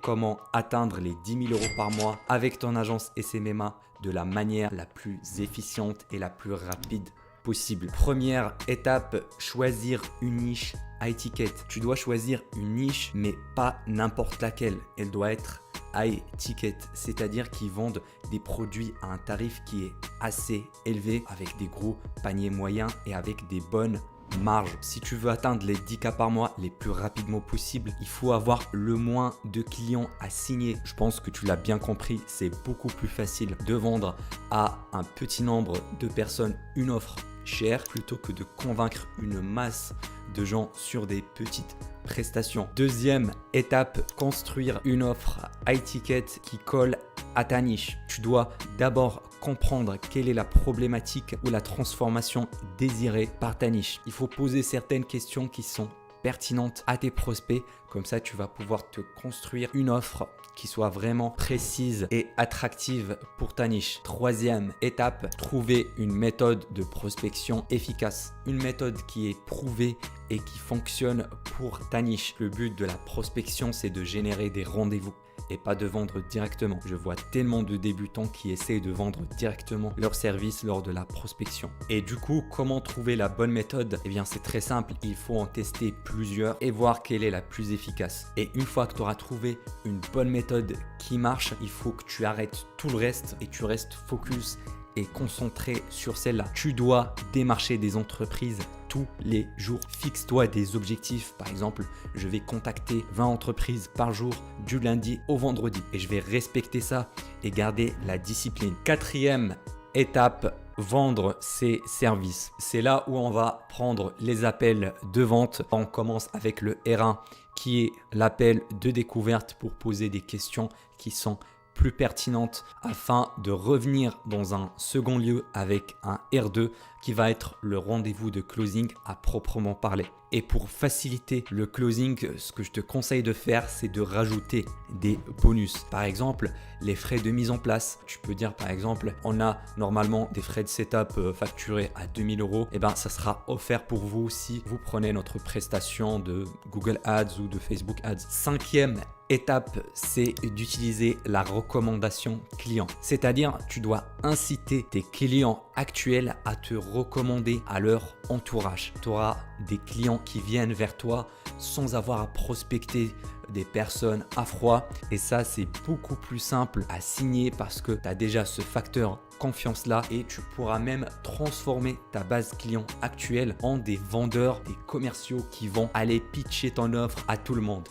Comment atteindre les 10 000 € par mois avec ton agence SMMA de la manière la plus efficiente et la plus rapide possible. Première étape, choisir une niche high ticket. Tu dois choisir une niche, mais pas n'importe laquelle. Elle doit être high ticket, c'est-à-dire qu'ils vendent des produits à un tarif qui est assez élevé, avec des gros paniers moyens et avec des bonnes marge. Si tu veux atteindre les 10K par mois les plus rapidement possible, il faut avoir le moins de clients à signer. Je pense que tu l'as bien compris, c'est beaucoup plus facile de vendre à un petit nombre de personnes une offre chère plutôt que de convaincre une masse de gens sur des petites prestations. Deuxième étape, construire une offre high ticket qui colle à ta niche. Tu dois d'abord comprendre quelle est la problématique ou la transformation désirée par ta niche. Il faut poser certaines questions qui sont pertinentes à tes prospects. Comme ça, tu vas pouvoir te construire une offre qui soit vraiment précise et attractive pour ta niche. Troisième étape, trouver une méthode de prospection efficace. Une méthode qui est prouvée et qui fonctionne pour ta niche. Le but de la prospection, c'est de générer des rendez-vous et pas de vendre directement. Je vois tellement de débutants qui essayent de vendre directement leur service lors de la prospection. Et du coup, comment trouver la bonne méthode? Eh bien, c'est très simple. Il faut en tester plusieurs et voir quelle est la plus efficace. Et une fois que tu auras trouvé une bonne méthode qui marche, il faut que tu arrêtes tout le reste et tu restes focus et concentré sur celle-là. Tu dois démarcher des entreprises tous les jours. Fixe-toi des objectifs. Par exemple, je vais contacter 20 entreprises par jour du lundi au vendredi et je vais respecter ça et garder la discipline. Quatrième étape, vendre ses services. C'est là où on va prendre les appels de vente. On commence avec le R1 qui est l'appel de découverte pour poser des questions qui sont plus pertinentes afin de revenir dans un second lieu avec un R2 qui va être le rendez-vous de closing à proprement parler. Et pour faciliter le closing, ce que je te conseille de faire, c'est de rajouter des bonus. Par exemple, les frais de mise en place. Tu peux dire par exemple, on a normalement des frais de setup facturés à 2 000 €. Et ben, ça sera offert pour vous si vous prenez notre prestation de Google Ads ou de Facebook Ads. Cinquième étape, c'est d'utiliser la recommandation client. C'est-à-dire, tu dois inciter tes clients actuels à te recommander à leur entourage. Tu auras des clients qui viennent vers toi sans avoir à prospecter des personnes à froid. Et ça, c'est beaucoup plus simple à signer parce que tu as déjà ce facteur confiance là et tu pourras même transformer ta base client actuelle en des vendeurs, des commerciaux qui vont aller pitcher ton offre à tout le monde.